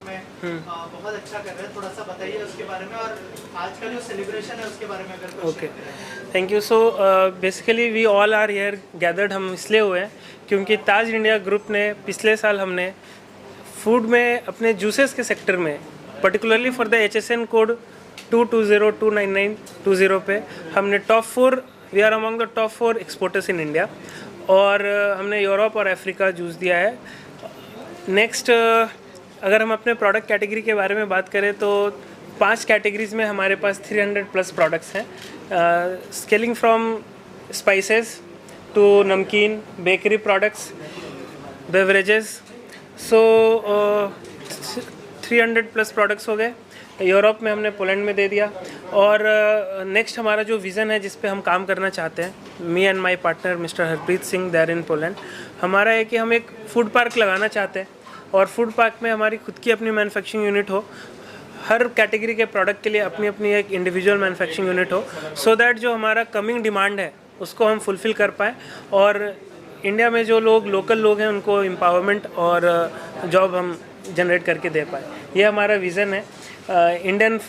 में बहुत अच्छा कर रहे हैं, थोड़ा सा बताइए उसके बारे में, और आज का जो सेलिब्रेशन है उसके बारे में अगर कुछ। Okay, thank you. So basically we all are here gathered, हम इसलिए हुए हैं क्योंकि ताज इंडिया ग्रुप ने पिछले साल हमने फूड में अपने जूसेस के सेक्टर में particularly for the HSN code 220299220 पे हमने top 4, we are among the top 4 exporters in India, और हमने यूरोप और अफ्रीका जूस दिया है। नेक्स्ट अगर हम अपने प्रोडक्ट कैटेगरी के बारे में बात करें तो 5 कैटेगरीज में हमारे पास 300+ प्रोडक्ट्स हैं, स्केलिंग फ्रॉम स्पाइसेस टू नमकीन, बेकरी प्रोडक्ट्स, बेवरेजेस। सो 300+ प्रोडक्ट्स हो गए। यूरोप में हमने पोलैंड में दे दिया। और नेक्स्ट हमारा जो विज़न है जिस पे हम काम करना चाहते हैं, me and my partner mister Harpreet Singh there in Poland, हमारा है कि हम एक फूड पार्क लगाना चाहते हैं और फूड पार्क में हमारी खुद की अपनी मैन्युफैक्चरिंग यूनिट हो, हर कैटेगरी के प्रोडक्ट के लिए अपनी अपनी एक इंडिविजुअल मैन्युफैक्चरिंग यूनिट हो, सो दैट जो हमारा कमिंग डिमांड है उसको हम फुलफ़िल कर पाएँ और इंडिया में जो लोग लोकल लोग हैं उनको एम्पावरमेंट और जॉब हम जनरेट करके दे पाए। ये हमारा विज़न है, Indian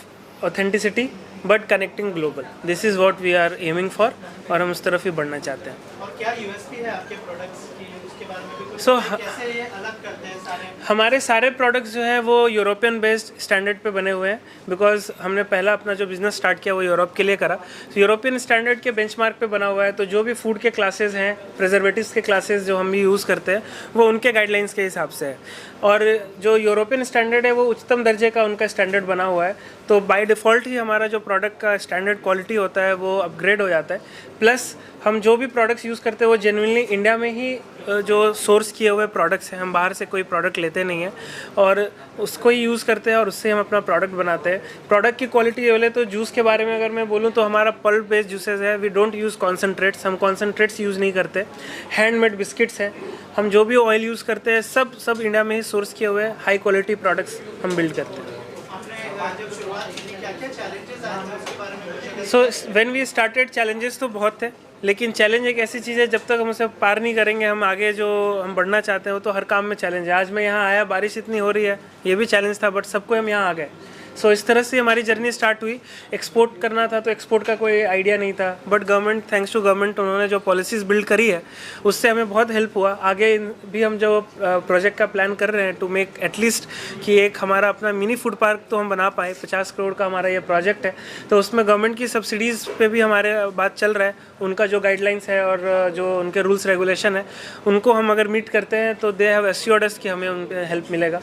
authenticity but connecting global, this is what we are aiming for, और हम उस तरफ ही बढ़ना चाहते हैं। और क्या यूएसपी है आपके प्रोडक्ट्स की, उसके बारे में भी कुछ कैसे ये अलग करते हैं सारे? हमारे सारे प्रोडक्ट्स जो हैं वो यूरोपियन बेस्ड स्टैंडर्ड पे बने हुए हैं, बिकॉज हमने पहला अपना जो बिज़नेस स्टार्ट किया वो यूरोप के लिए करा, तो यूरोपियन स्टैंडर्ड के बेंचमार्क पे बना हुआ है। तो जो भी फूड के क्लासेस हैं, प्रिजर्वेटिव्स के क्लासेस जो हम भी यूज़ करते हैं वो उनके गाइडलाइंस के हिसाब से है, और जो यूरोपियन स्टैंडर्ड है वो उच्चतम दर्जे का उनका स्टैंडर्ड बना हुआ है। तो बाय डिफ़ॉल्ट ही हमारा जो प्रोडक्ट का स्टैंडर्ड क्वालिटी होता है वो अपग्रेड हो जाता है। प्लस हम जो भी प्रोडक्ट्स यूज़ करते हैं वो जेन्युइनली इंडिया में ही जो सोर्स किए हुए प्रोडक्ट्स हैं, हम बाहर से कोई प्रोडक्ट लेते नहीं हैं और उसको ही यूज़ करते हैं और उससे हम अपना प्रोडक्ट बनाते हैं। प्रोडक्ट की क्वालिटी ये बोले तो जूस के बारे में अगर मैं बोलूँ तो हमारा पल्प बेस्ड जूसेस है, वी डोंट यूज़ कॉन्सनट्रेट्स, हम कॉन्सनट्रेट्स यूज़ नहीं करते। हैंडमेड बिस्किट्स हैं, हम जो भी ऑयल यूज़ करते हैं सब इंडिया में ही सोर्स किए हुए हाई क्वालिटी प्रोडक्ट्स हम बिल्ड करते हैं। So when we started challenges तो बहुत थे, लेकिन चैलेंज एक ऐसी चीज़ है जब तक हम उसे पार नहीं करेंगे हम आगे जो हम बढ़ना चाहते हैं वो तो हर काम में चैलेंज है। आज मैं यहाँ आया, बारिश इतनी हो रही है, ये भी चैलेंज था, बट सबको हम यहाँ आ गए। सो इस तरह से हमारी जर्नी स्टार्ट हुई। एक्सपोर्ट करना था तो एक्सपोर्ट का कोई आइडिया नहीं था, but government, thanks to government, उन्होंने जो पॉलिसीज़ बिल्ड करी है उससे हमें बहुत हेल्प हुआ। आगे भी हम जो प्रोजेक्ट का प्लान कर रहे हैं टू मेक एटलीस्ट कि एक हमारा अपना मिनी फूड पार्क तो हम बना पाए। 50 करोड़ का हमारा ये प्रोजेक्ट है, तो उसमें गवर्नमेंट की सब्सिडीज़ पे भी हमारे बात चल रहा है। उनका जो गाइडलाइंस है और जो उनके रूल्स रेगुलेशन है उनको हम अगर मीट करते हैं तो दे हैव एश्योर्ड अस कि हमें उन पर हेल्प मिलेगा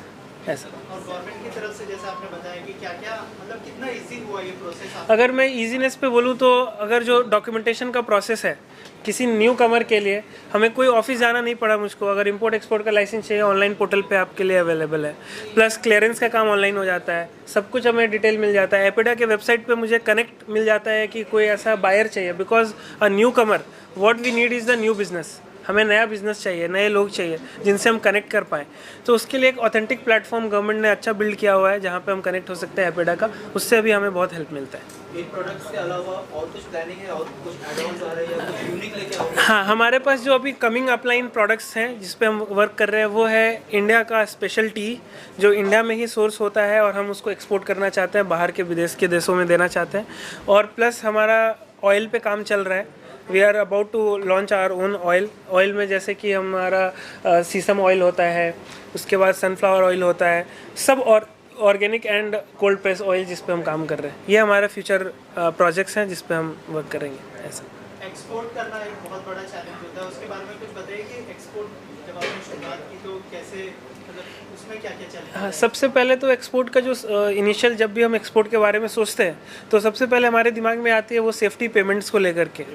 ऐसा। और गवर्नमेंट की तरफ से जैसा आपने बताया कि क्या-क्या मतलब कितना इजी हुआ ये प्रोसेस? अगर मैं इजीनेस पे बोलूँ तो अगर जो डॉक्यूमेंटेशन का प्रोसेस है किसी न्यू कमर के लिए, हमें कोई ऑफिस जाना नहीं पड़ा मुझको। अगर इंपोर्ट एक्सपोर्ट का लाइसेंस चाहिए ऑनलाइन पोर्टल पे आपके लिए अवेलेबल है, प्लस क्लियरेंस का काम ऑनलाइन हो जाता है, सब कुछ हमें डिटेल मिल जाता है। एपिडा के वेबसाइट पे मुझे कनेक्ट मिल जाता है कि कोई ऐसा बायर चाहिए, because a new comer what we need is the new business. हमें नया बिजनेस चाहिए, नए लोग चाहिए जिनसे हम कनेक्ट कर पाएँ। तो उसके लिए एक ऑथेंटिक प्लेटफॉर्म गवर्नमेंट ने अच्छा बिल्ड किया हुआ है जहाँ पे हम कनेक्ट हो सकते हैं एपिडा का, उससे भी हमें बहुत हेल्प मिलता है। इन प्रोडक्ट्स के अलावा और कुछ प्लानिंग है, और कुछ एड-ऑन्स आ रहे हैं या कुछ यूनिक लेके आओगे? हाँ, हमारे पास जो अभी कमिंग अपलाइन प्रोडक्ट्स हैं जिस पे हम वर्क कर रहे हैं वो है इंडिया का स्पेशल टी, जो इंडिया में ही सोर्स होता है और हम उसको एक्सपोर्ट करना चाहते हैं, बाहर के विदेश के देशों में देना चाहते हैं। और प्लस हमारा ऑयल पे काम चल रहा है, we are about to launch our own oil. Oil में जैसे कि हमारा सीसम ऑयल होता है, उसके बाद सनफ्लावर ऑयल होता है, सब और organic and cold press oil जिस पे हम काम कर रहे हैं। ये हमारे फ्यूचर प्रोजेक्ट्स हैं जिस पे हम वर्क करेंगे। ऐसा एक्सपोर्ट करना एक बहुत बड़ा चैलेंज होता है, उसके बारे में कुछ बताइए कि एक्सपोर्ट जब आपने शुरुआत की तो कैसे, मतलब उसमें क्या-क्या चैलेंज? हाँ, सबसे पहले तो एक्सपोर्ट का जो इनिशियल जब भी हम एक्सपोर्ट के बारे में सोचते हैं तो सबसे पहले हमारे दिमाग में आती है वो सेफ्टी पेमेंट्स को लेकर के,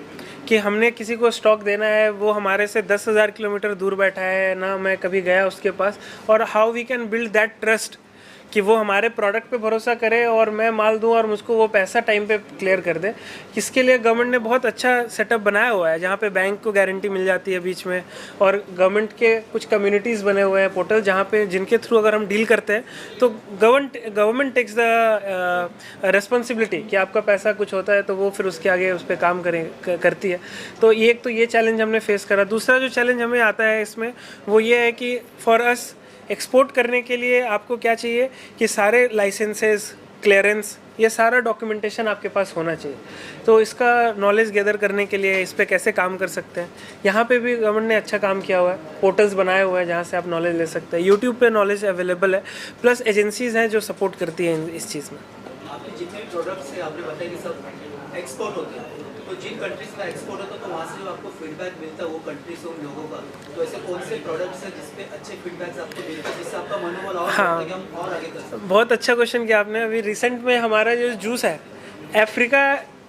कि हमने किसी को स्टॉक देना है, वो हमारे से 10,000 किलोमीटर दूर बैठा है ना, मैं कभी गया उसके पास, और how we can build that trust कि वो हमारे प्रोडक्ट पे भरोसा करे और मैं माल दूं और मुझको वो पैसा टाइम पे क्लियर कर दे। इसके लिए गवर्नमेंट ने बहुत अच्छा सेटअप बनाया हुआ है जहाँ पे बैंक को गारंटी मिल जाती है बीच में, और गवर्नमेंट के कुछ कम्युनिटीज़ बने हुए हैं पोर्टल जहाँ पे जिनके थ्रू अगर हम डील करते हैं तो गवर्नमेंट टेक्स द रिस्पॉन्सिबिलिटी कि आपका पैसा कुछ होता है तो वो फिर उसके आगे उस पर काम करती है। तो ये एक तो ये चैलेंज हमने फेस करा। दूसरा जो चैलेंज हमें आता है इसमें वो ये है कि फॉर अस एक्सपोर्ट करने के लिए आपको क्या चाहिए कि सारे लाइसेंसेस, क्लियरेंस, ये सारा डॉक्यूमेंटेशन आपके पास होना चाहिए। तो इसका नॉलेज गैदर करने के लिए इस पे कैसे काम कर सकते हैं, यहाँ पे भी गवर्नमेंट ने अच्छा काम किया हुआ है, पोर्टल्स बनाए हुए हैं जहाँ से आप नॉलेज ले सकते हैं। यूट्यूब पे नॉलेज अवेलेबल है, प्लस एजेंसीज़ हैं जो सपोर्ट करती हैं इस चीज़ में। आपके जितने भी प्रोडक्ट्स हैं आपने बताया कि सब एक्सपोर्ट होते हैं, तो जिन कंट्रीज का एक्सपोर्ट होता है तो वहाँ से जो आपको फीडबैक मिलता है वो कंट्री से उन लोगों का, तो ऐसे कौन से प्रोडक्ट्स हैं जिसपे अच्छे फीडबैक्स आपको मिलते हैं जिससे आपका मनोबल और बढ़ता है कि हम और आगे कर सकते बहुत अच्छा क्वेश्चन किया आपने। अभी रिसेंट में हमारा जो जूस है, अफ्रीका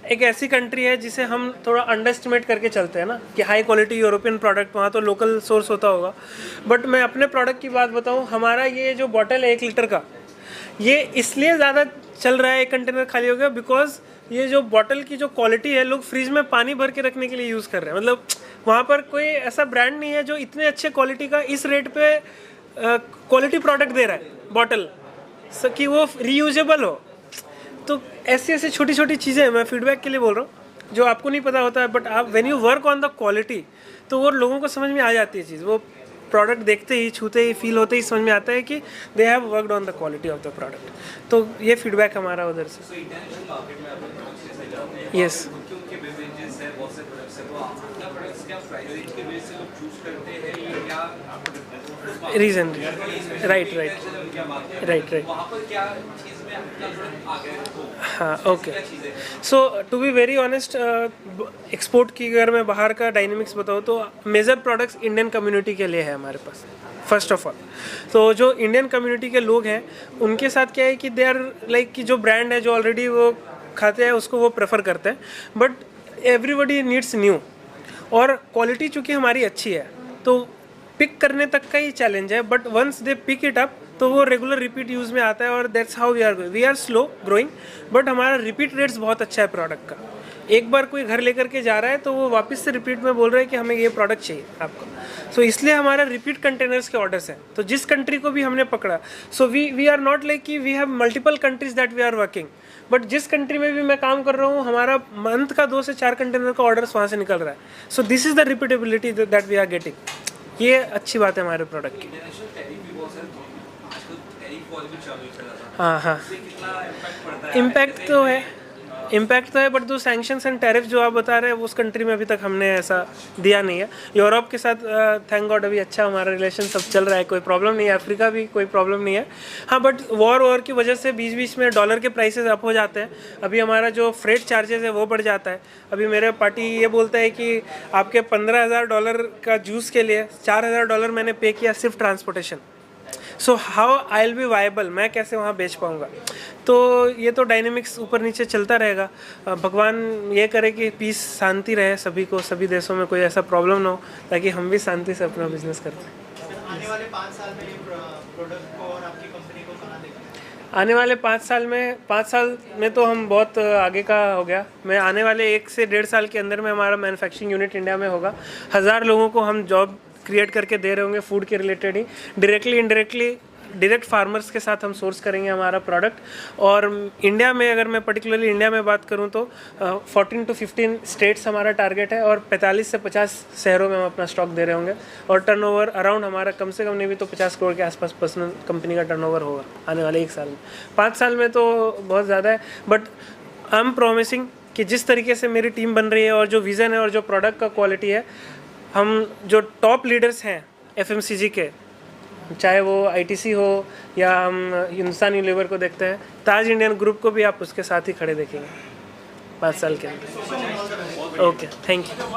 एक ऐसी कंट्री है जिसे हम थोड़ा अंडर एस्टिमेट करके चलते हैं ना कि हाई क्वालिटी यूरोपियन प्रोडक्ट, वहाँ तो लोकल सोर्स होता होगा। बट मैं अपने प्रोडक्ट की बात बताऊँ, हमारा ये जो बॉटल है 1 लीटर का, ये इसलिए ज़्यादा चल रहा है, एक कंटेनर खाली हो गया, बिकॉज ये जो बॉटल की जो क्वालिटी है, लोग फ्रिज में पानी भर के रखने के लिए यूज़ कर रहे हैं। मतलब वहाँ पर कोई ऐसा ब्रांड नहीं है जो इतने अच्छे क्वालिटी का इस रेट पे क्वालिटी प्रोडक्ट दे रहा है बॉटल कि वो रीयूजेबल हो। तो ऐसी ऐसी छोटी छोटी चीज़ें मैं फीडबैक के लिए बोल रहा हूँ जो आपको नहीं पता होता है, बट आप when you work on the quality तो वो लोगों को समझ में आ जाती है चीज़। वो प्रोडक्ट देखते ही, छूते ही, फील होते ही समझ में आता है कि they have worked on the quality of the product. तो ये फीडबैक हमारा उधर से। Yes, reason, right. हाँ, okay. So to be very honest, export की अगर मैं बाहर का डायनेमिक्स बताऊँ तो मेजर प्रोडक्ट्स इंडियन कम्युनिटी के लिए है हमारे पास, फर्स्ट ऑफ ऑल। तो जो इंडियन कम्युनिटी के लोग हैं उनके साथ क्या है कि दे आर लाइक कि जो ब्रांड है जो ऑलरेडी वो खाते हैं उसको वो प्रेफर करते हैं, बट एवरीबडी नीड्स न्यू। और क्वालिटी चूँकि हमारी अच्छी है तो पिक करने तक का ही चैलेंज है, but once they pick it up तो वो रेगुलर रिपीट यूज़ में आता है। और that's how we are slow growing, but हमारा रिपीट रेट्स बहुत अच्छा है प्रोडक्ट का। एक बार कोई घर लेकर के जा रहा है तो वो वापस से रिपीट में बोल रहा है कि हमें ये प्रोडक्ट चाहिए आपको। सो इसलिए हमारा रिपीट कंटेनर्स के ऑर्डर्स हैं। तो जिस कंट्री को भी हमने पकड़ा, so we are not like कि we have multiple countries that we are working, but जिस कंट्री में भी मैं काम कर रहा हूँ हमारा मंथ का 2 से 4 कंटेनर का ऑर्डर्स वहाँ से निकल रहा है। So this is the repeatability that we are getting. ये अच्छी बात है हमारे प्रोडक्ट की। हाँ, इम्पैक्ट तो है, बट जो सैंक्शंस एंड टैरिफ जो आप बता रहे हैं उस कंट्री में अभी तक हमने ऐसा दिया नहीं है। यूरोप के साथ थैंक गॉड अभी अच्छा हमारा रिलेशन सब चल रहा है, कोई प्रॉब्लम नहीं है। अफ्रीका भी कोई प्रॉब्लम नहीं है। हाँ, बट वॉर की वजह से बीच बीच में डॉलर के प्राइसेस अप हो जाते हैं। अभी हमारा जो फ्रेट चार्जेस है वो बढ़ जाता है। अभी मेरे पार्टी ये बोलता है कि आपके $15,000 का जूस के लिए $4,000 मैंने पे किया सिर्फ transportation. So how I will be viable, मैं कैसे वहाँ बेच पाऊँगा। तो ये तो डायनेमिक्स ऊपर नीचे चलता रहेगा। भगवान ये करे कि पीस, शांति रहे सभी को, सभी देशों में कोई ऐसा प्रॉब्लम ना हो, ताकि हम भी शांति से अपना बिजनेस कर पाएँ। आने वाले 5 साल में ये प्रोडक्ट को और आपकी कंपनी को कहाँ देखना है? आने वाले 5 साल में तो हम बहुत आगे का हो गया। मैं आने वाले 1 से 1.5 साल के अंदर में हमारा मैन्युफैक्चरिंग यूनिट इंडिया में होगा। 1000 लोगों को हम जॉब क्रिएट करके दे रहे होंगे फूड के रिलेटेड ही, डायरेक्टली इनडायरेक्टली डायरेक्ट फार्मर्स के साथ हम सोर्स करेंगे हमारा प्रोडक्ट। और इंडिया में अगर मैं पर्टिकुलरली इंडिया में बात करूं तो 14 to 15 स्टेट्स हमारा टारगेट है और 45 से 50 शहरों में हम अपना स्टॉक दे रहे होंगे। और टर्नओवर अराउंड हमारा कम से कम नहीं भी तो 50 करोड़ के आसपास पर्सनल कंपनी का टर्नओवर होगा आने वाले 1 साल में। 5 साल में तो बहुत ज़्यादा है, बट आई एम प्रॉमिसिंग कि जिस तरीके से मेरी टीम बन रही है और जो विज़न है और जो प्रोडक्ट का क्वालिटी है, हम जो टॉप लीडर्स हैं FMCG के, चाहे वो ITC हो या हम हिंदुस्तान यूनिलीवर को देखते हैं, ताज इंडियन ग्रुप को भी आप उसके साथ ही खड़े देखेंगे 5 साल के अंदर। Okay, thank you.